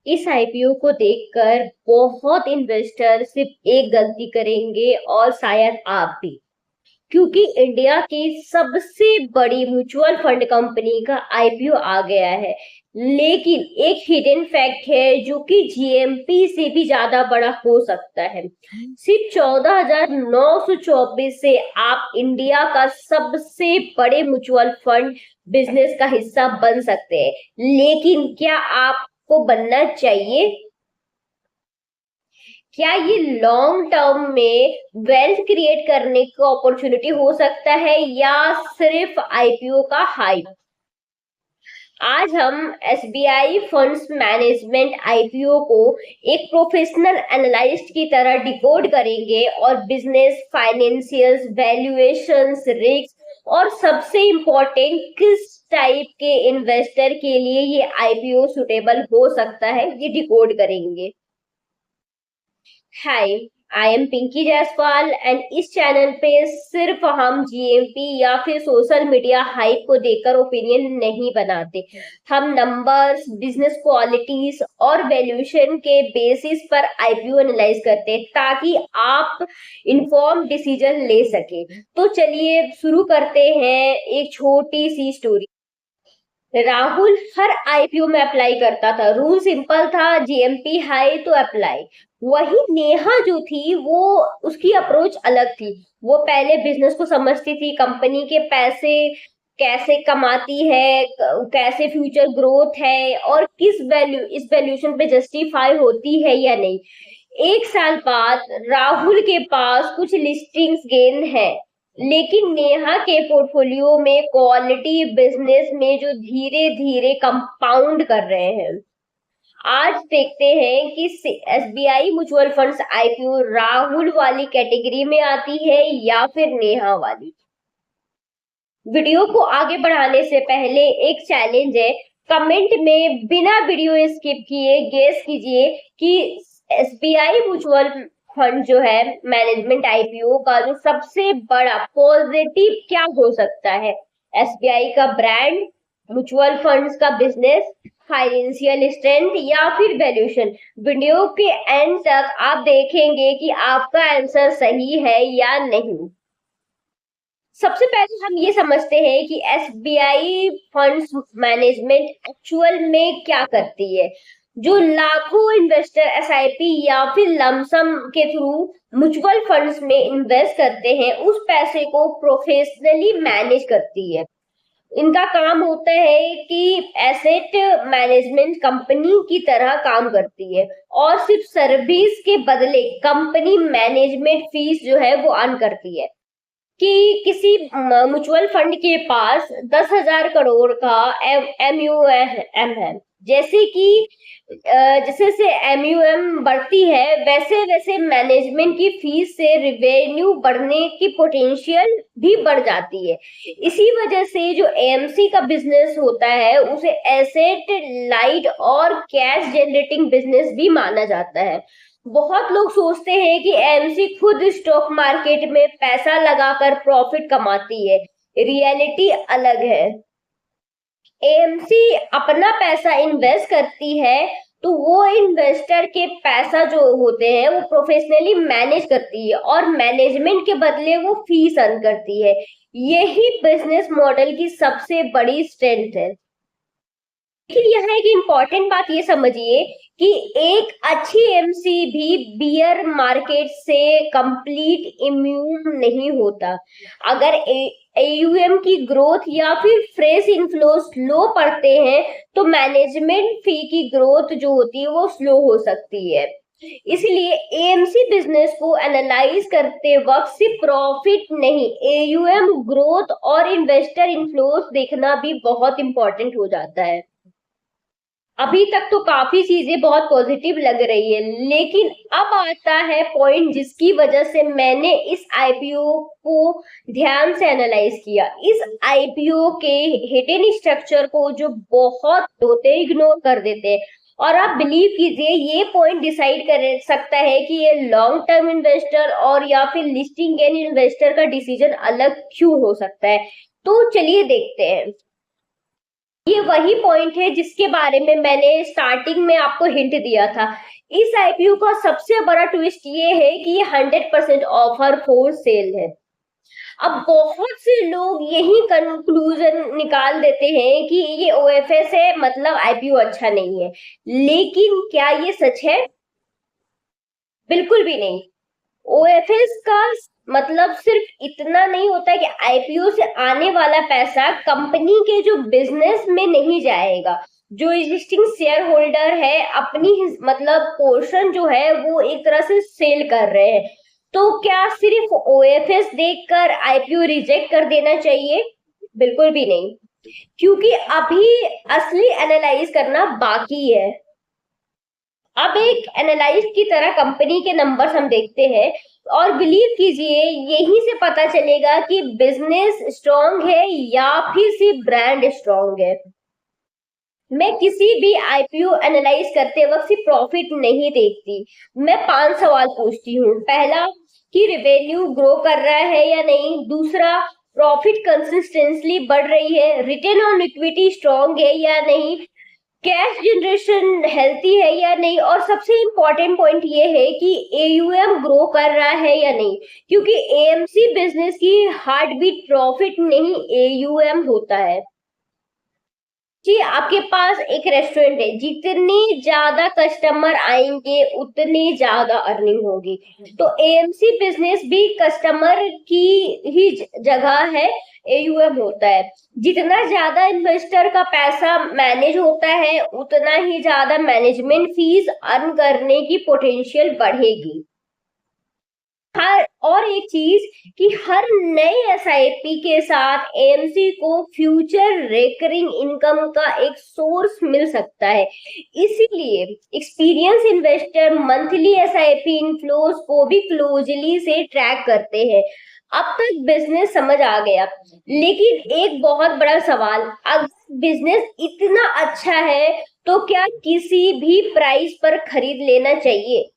इस आईपीओ को देखकर बहुत इन्वेस्टर सिर्फ एक गलती करेंगे और शायद आप भी, क्योंकि इंडिया की सबसे बड़ी म्यूचुअल फंड कंपनी का आईपीओ आ गया है। लेकिन एक हिडन फैक्ट है जो कि जीएमपी से भी ज्यादा बड़ा हो सकता है। सिर्फ 14,924 से आप इंडिया का सबसे बड़े म्यूचुअल फंड बिजनेस का हिस्सा बन सकते हैं। लेकिन क्या आपको बनना चाहिए? क्या ये लॉन्ग टर्म में वेल्थ क्रिएट करने का अपॉर्चुनिटी हो सकता है या सिर्फ आईपीओ का हाइप? आज हम एसबीआई फंड्स मैनेजमेंट आईपीओ को एक प्रोफेशनल एनालिस्ट की तरह डिकोड करेंगे और बिजनेस, फाइनेंशियल्स, वैल्यूएशंस, रिस्क और सबसे इम्पोर्टेंट किस टाइप के इन्वेस्टर के लिए ये आईपीओ सुटेबल हो सकता है ये डिकोड करेंगे। Hi, I am Pinky Jaiswal and इस चैनल पे सिर्फ हम जीएमपी या फिर सोशल मीडिया हाइप को देखकर ओपिनियन नहीं बनाते। हम नंबर्स, बिजनेस क्वालिटीज और वैल्यूएशन के बेसिस पर आईपीओ एनालाइज करते हैं ताकि आप इन्फॉर्म डिसीजन ले सके। तो चलिए शुरू करते हैं एक छोटी सी स्टोरी। राहुल हर आईपीओ में अप्लाई करता था। रूल सिंपल था, जीएमपी हाई तो अप्लाई। वही नेहा जो थी वो उसकी अप्रोच अलग थी। वो पहले बिजनेस को समझती थी, कंपनी के पैसे कैसे कमाती है, कैसे फ्यूचर ग्रोथ है और किस वैल्यू इस वैल्यूएशन पे जस्टिफाई होती है या नहीं। एक साल बाद राहुल के पास कुछ लिस्टिंग्स गेन है, लेकिन नेहा के पोर्टफोलियो में क्वालिटी बिजनेस में जो धीरे धीरे कंपाउंड कर रहे हैं। आज देखते हैं कि SBI mutual funds IPO Rahul वाली कैटेगरी में आती है या फिर नेहा वाली। वीडियो को आगे बढ़ाने से पहले एक चैलेंज है, कमेंट में बिना वीडियो स्किप किए गेस कीजिए कि एसबीआई म्यूचुअल फंड जो है मैनेजमेंट आईपीओ का जो सबसे बड़ा पॉजिटिव क्या हो सकता है। एसबीआई का ब्रांड, म्यूचुअल फंड्स का बिजनेस, फाइनेंशियल स्ट्रेंथ या फिर वैल्यूएशन। वीडियो के एंड तक आप देखेंगे कि आपका आंसर सही है या नहीं। सबसे पहले हम ये समझते हैं कि एसबीआई फंड्स मैनेजमेंट एक्चुअल में क्या करती है। जो लाखों इन्वेस्टर एसआईपी या फिर लमसम के थ्रू म्यूचुअल फंड्स में इन्वेस्ट करते हैं, उस पैसे को प्रोफेशनली मैनेज करती है। इनका काम होता है कि एसेट मैनेजमेंट कंपनी की तरह काम करती है और सिर्फ सर्विस के बदले कंपनी मैनेजमेंट फीस जो है वो अर्न करती है। कि किसी म्यूचुअल फंड के पास 10,000 करोड़ का एमयूएम है। जैसे कि जैसे से एमयूएम बढ़ती है वैसे वैसे मैनेजमेंट की फीस से रिवेन्यू बढ़ने की पोटेंशियल भी बढ़ जाती है। इसी वजह से जो एएमसी का बिजनेस होता है उसे एसेट लाइट और कैश जनरेटिंग बिजनेस भी माना जाता है। बहुत लोग सोचते हैं कि एएमसी खुद स्टॉक मार्केट में पैसा लगाकर प्रॉफिट कमाती है। रियलिटी अलग है। एएमसी अपना पैसा इन्वेस्ट करती है तो वो इन्वेस्टर के पैसा जो होते हैं वो प्रोफेशनली मैनेज करती है और मैनेजमेंट के बदले वो फीस अर्न करती है। यही बिजनेस मॉडल की सबसे बड़ी स्ट्रेंथ है। लेकिन यहाँ एक इम्पॉर्टेंट बात ये समझिए कि एक अच्छी एमसी भी बियर मार्केट से कंप्लीट इम्यून नहीं होता। अगर एयूएम की ग्रोथ या फिर फ्रेश इनफ्लो स्लो पड़ते हैं तो मैनेजमेंट फी की ग्रोथ जो होती है वो स्लो हो सकती है। इसलिए एएमसी बिजनेस को एनालाइज करते वक्त सिर्फ प्रॉफिट नहीं, एयूएम ग्रोथ और इन्वेस्टर इनफ्लोस देखना भी बहुत इंपॉर्टेंट हो जाता है। अभी तक तो काफी चीजें बहुत पॉजिटिव लग रही है, लेकिन अब आता है पॉइंट जिसकी वजह से मैंने इस आईपीओ को ध्यान से एनालाइज किया। इस आईपीओ के हिडन स्ट्रक्चर को जो बहुत होते इग्नोर कर देते हैं और आप बिलीव कीजिए ये पॉइंट डिसाइड कर सकता है कि ये लॉन्ग टर्म इन्वेस्टर और या फिर लिस्टिंग गेन इन्वेस्टर का डिसीजन अलग क्यों हो सकता है। तो चलिए देखते हैं। ये वही पॉइंट है जिसके बारे में मैंने स्टार्टिंग में आपको हिंट दिया था। इस आईपीओ का सबसे बड़ा ट्विस्ट ये है कि ये 100% ऑफर फॉर सेल है। अब बहुत से लोग यही कंक्लूजन निकाल देते हैं कि ये ओएफएस है, मतलब आईपीओ अच्छा नहीं है। लेकिन क्या ये सच है? बिल्कुल भी नहीं। ओएफएस का मतलब सिर्फ इतना नहीं होता है कि आईपीओ से आने वाला पैसा कंपनी के जो बिजनेस में नहीं जाएगा। जो एग्जिस्टिंग शेयर होल्डर है अपनी मतलब पोर्शन जो है वो एक तरह से सेल कर रहे हैं। तो क्या सिर्फ ओएफएस देखकर आईपीओ रिजेक्ट कर देना चाहिए? बिल्कुल भी नहीं, क्योंकि अभी असली एनालाइज करना बाकी है। अब एक एनालाइज की तरह कंपनी के नंबर्स हम देखते हैं और बिलीव कीजिए यहीं से पता चलेगा कि बिजनेस स्ट्रांग है या फिर सिर्फ ब्रांड स्ट्रांग है। मैं किसी भी आईपीओ एनालाइज करते वक्त सिर्फ प्रॉफिट नहीं देखती, मैं 5 सवाल पूछती हूँ। पहला, कि रेवेन्यू ग्रो कर रहा है या नहीं। दूसरा, प्रॉफिट कंसिस्टेंटली बढ़ रही है। रिटर्न ऑन इक्विटी स्ट्रांग है या नहीं। कैश जनरेशन हेल्थी है या नहीं। और सबसे इंपॉर्टेंट पॉइंट ये है कि एयूएम ग्रो कर रहा है या नहीं, क्योंकि एएमसी बिजनेस की हार्ट बीट प्रॉफिट नहीं एयूएम होता है। जी, आपके पास एक रेस्टोरेंट है, जितने ज्यादा कस्टमर आएंगे उतनी ज्यादा अर्निंग होगी। तो एएमसी बिजनेस भी कस्टमर की ही जगह है, एयूएम होता है। जितना ज्यादा इन्वेस्टर का पैसा मैनेज होता है उतना ही ज्यादा मैनेजमेंट फीस अर्न करने की पोटेंशियल बढ़ेगी। हर और एक चीज कि हर नए एसआईपी के साथ एएमसी को फ्यूचर रेकरिंग इनकम का एक सोर्स मिल सकता है। इसीलिए experience investor monthly SIP inflows को भी क्लोजली से ट्रैक करते हैं। अब तक बिजनेस समझ आ गया, लेकिन एक बहुत बड़ा सवाल, अगर बिजनेस इतना अच्छा है तो क्या किसी भी प्राइस पर खरीद लेना चाहिए?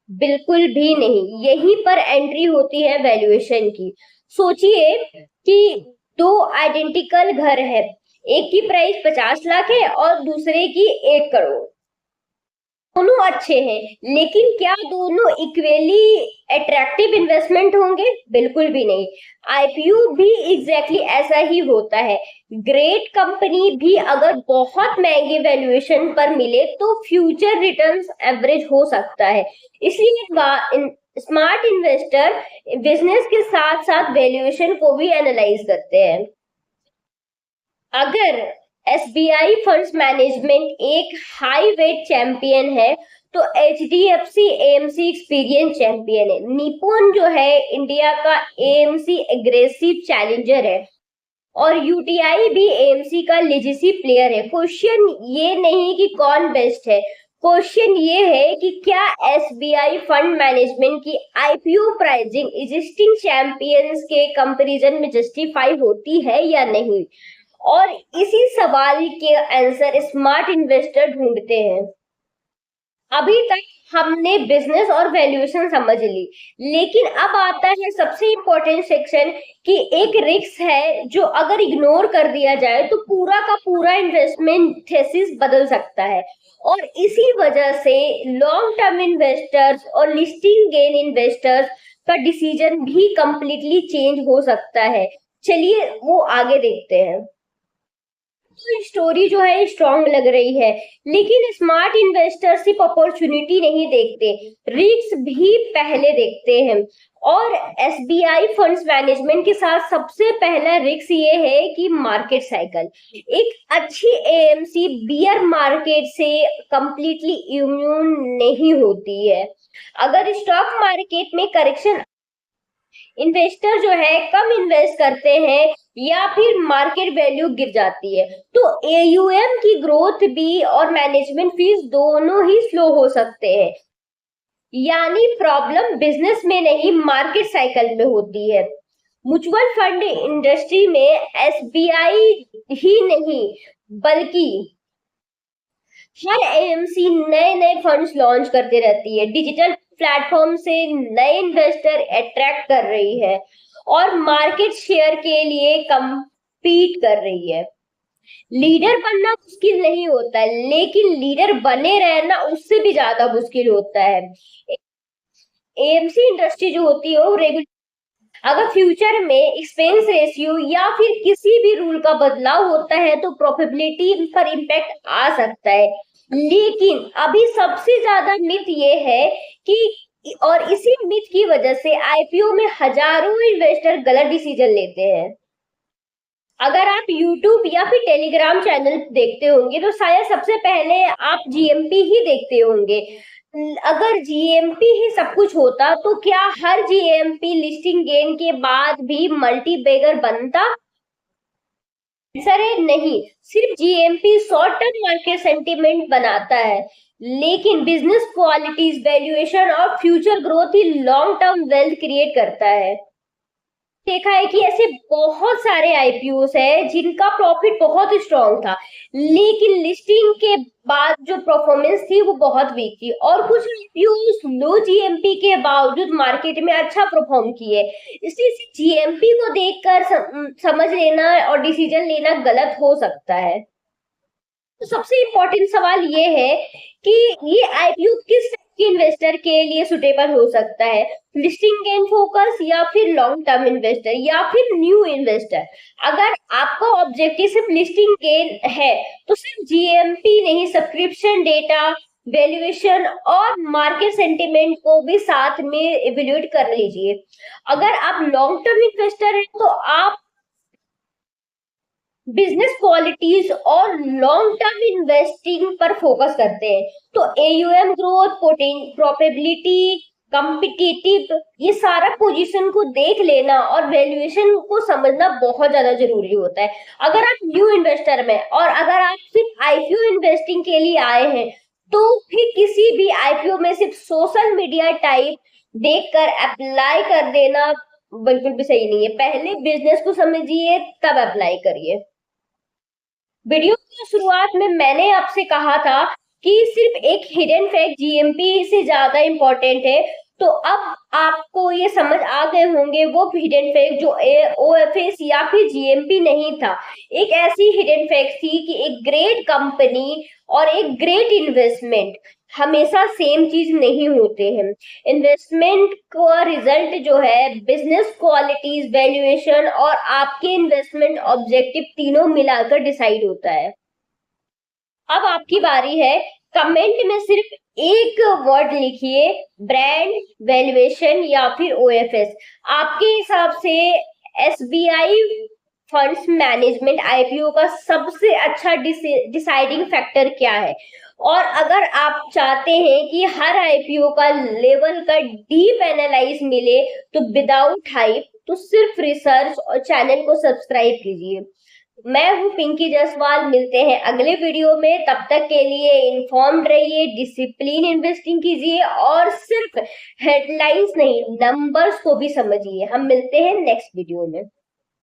बिल्कुल भी नहीं। यहीं पर एंट्री होती है वैल्यूएशन की। सोचिए कि दो आइडेंटिकल घर है, एक की प्राइस 50 लाख है और दूसरे की 1 करोड़। दोनों अच्छे हैं, लेकिन क्या दोनों इक्वली अट्रैक्टिव इन्वेस्टमेंट होंगे? बिल्कुल भी नहीं। आईपीओ भी एग्जैक्टली ऐसा ही होता है। ग्रेट कंपनी भी अगर बहुत महंगे वैल्यूएशन पर मिले तो फ्यूचर रिटर्न्स एवरेज हो सकता है। इसलिए स्मार्ट इन्वेस्टर बिजनेस के साथ साथ वैल्यूएशन को भी एनालाइज करते हैं। अगर एसबीआई फंड्स मैनेजमेंट एक हाई वेट चैंपियन है तो एचडीएफसी एएमसी एक्सपीरियंस चैंपियन है। निपोन जो है इंडिया का एएमसी एग्रेसिव चैलेंजर है और यूटीआई भी एएमसी का लेजेसी प्लेयर है। क्वेश्चन ये नहीं कि कौन बेस्ट है, क्वेश्चन ये है कि क्या एसबीआई फंड मैनेजमेंट की आईपीओ प्राइसिंग एग्जिस्टिंग चैंपियंस के कंपैरिजन में जस्टिफाई होती है या नहीं। और इसी सवाल के आंसर स्मार्ट इन्वेस्टर ढूंढते हैं। अभी तक हमने बिजनेस और वैल्यूएशन समझ ली, लेकिन अब आता है सबसे इंपॉर्टेंट सेक्शन कि एक रिस्क है जो अगर इग्नोर कर दिया जाए तो पूरा का पूरा इन्वेस्टमेंट थेसिस बदल सकता है। और इसी वजह से लॉन्ग टर्म इन्वेस्टर्स और लिस्टिंग गेन इन्वेस्टर्स का डिसीजन भी कंप्लीटली चेंज हो सकता है। चलिए वो आगे देखते हैं। तो स्टोरी जो है स्ट्रॉन्ग लग रही है, लेकिन स्मार्ट इन्वेस्टर सिर्फ अपॉर्चुनिटी नहीं देखते, रिस्क भी पहले देखते हैं। और एसबीआई फंड्स मैनेजमेंट के साथ सबसे पहला रिस्क ये है कि मार्केट साइकिल। एक अच्छी एएमसी बियर मार्केट से कंप्लीटली इम्यून नहीं होती है। अगर स्टॉक मार्केट में करेक्शन इन्वेस्टर जो है कम इन्वेस्ट करते हैं या फिर मार्केट वैल्यू गिर जाती है तो एयूएम की ग्रोथ भी और मैनेजमेंट फीस दोनों ही स्लो हो सकते हैं। यानी प्रॉब्लम बिजनेस में नहीं मार्केट साइकिल में होती है। म्यूचुअल फंड इंडस्ट्री में एसबीआई ही नहीं बल्कि हर एएमसी नए नए फंड्स लॉन्च करते रहती है, डिजिटल प्लेटफॉर्म से नए इन्वेस्टर अट्रैक्ट कर रही है और मार्केट शेयर के लिए compete कर रही है। लीडर बनना मुश्किल नहीं होता है, लेकिन लीडर बने रहना उससे भी ज्यादा मुश्किल होता है। एएमसी इंडस्ट्री जो होती है वो रेगुलर, अगर फ्यूचर में एक्सपेंस रेशियो या फिर किसी भी रूल का बदलाव होता है तो प्रोबेबिलिटी पर इम्पैक्ट आ सकता है। लेकिन अभी सबसे ज्यादा मिथ ये है कि, और इसी मिथ की वजह से आईपीओ में हजारों इन्वेस्टर गलत डिसीजन लेते हैं। अगर आप YouTube या फिर टेलीग्राम चैनल देखते होंगे तो शायद सबसे पहले आप जीएमपी ही देखते होंगे। अगर जीएमपी ही सब कुछ होता तो क्या हर जीएमपी लिस्टिंग गेन के बाद भी मल्टी बैगर बनता? आंसर है नहीं। सिर्फ GMP short term market sentiment बनाता है, लेकिन बिजनेस क्वालिटीज, वैल्यूएशन और फ्यूचर ग्रोथ ही लॉन्ग टर्म वेल्थ क्रिएट करता है। देखा है कि ऐसे बहुत सारे आईपीओस है जिनका प्रॉफिट बहुत स्ट्रांग था, लेकिन लिस्टिंग के बाद जो परफॉर्मेंस थी वो बहुत वीक थी, और कुछ आईपीओस लो जीएमपी के बावजूद मार्केट में अच्छा परफॉर्म किए। इसलिए जीएमपी को देखकर समझ लेना और डिसीजन लेना गलत हो सकता है। तो सबसे इम्पोर्टेंट सवाल ये है कि ये आईपीओ किस इन्वेस्टर के लिए सुटेबल हो सकता है, लिस्टिंग गेन फोकस या फिर लॉन्ग टर्म इन्वेस्टर या फिर न्यू इन्वेस्टर। अगर आपका ऑब्जेक्टिव सिर्फ लिस्टिंग गेन है तो सिर्फ जीएमपी नहीं, सब्सक्रिप्शन डेटा, वैल्यूएशन और मार्केट सेंटिमेंट को भी साथ में इवेल्युएट कर लीजिए। अगर आप लॉन्ग टर्म इन्वेस्टर हैं तो आप बिजनेस क्वालिटीज और लॉन्ग टर्म इन्वेस्टिंग पर फोकस करते हैं तो एयूएम ग्रोथ, प्रोबेबिलिटी, कॉम्पिटिटिव, ये सारा पोजीशन को देख लेना और वैल्यूएशन को समझना बहुत ज्यादा जरूरी होता है। अगर आप न्यू इन्वेस्टर में और अगर आप सिर्फ आईपीओ इन्वेस्टिंग के लिए आए हैं तो फिर किसी भी आईपीओ में सिर्फ सोशल मीडिया टाइप देखकर अप्लाई कर देना बिल्कुल भी सही नहीं है। पहले बिजनेस को समझिए तब अप्लाई करिए। वीडियो की शुरुआत में मैंने आपसे कहा था कि सिर्फ एक हिडन फैक्ट जीएमपी से ज्यादा इंपॉर्टेंट है, तो अब आपको ये समझ आ गए होंगे वो हिडन फैक्ट जो ओएफएस या फिर जीएमपी नहीं था। एक ऐसी हिडन फैक्ट थी कि एक ग्रेट कंपनी और एक ग्रेट इन्वेस्टमेंट हमेशा सेम चीज नहीं होते हैं। इन्वेस्टमेंट का रिजल्ट जो है बिजनेस क्वालिटीज, वैल्यूएशन और आपके इन्वेस्टमेंट ऑब्जेक्टिव तीनों मिलाकर डिसाइड होता है। अब आपकी बारी है, कमेंट में सिर्फ एक वर्ड लिखिए, ब्रांड, वैल्यूएशन या फिर ओएफएस। आपके हिसाब से एसबीआई फंड्स मैनेजमेंट आईपीओ का सबसे अच्छा डिसाइडिंग फैक्टर क्या है? और अगर आप चाहते हैं कि हर आईपीओ का लेवल का डीप एनालाइज मिले तो विदाउट हाइप, तो सिर्फ रिसर्च और चैनल को सब्सक्राइब कीजिए। मैं हूँ पिंकी जायसवाल, मिलते हैं अगले वीडियो में। तब तक के लिए इन्फॉर्म्ड रहिए, डिसिप्लिन इन्वेस्टिंग कीजिए और सिर्फ हेडलाइंस नहीं, नंबर्स को भी समझिए। हम मिलते हैं नेक्स्ट वीडियो में।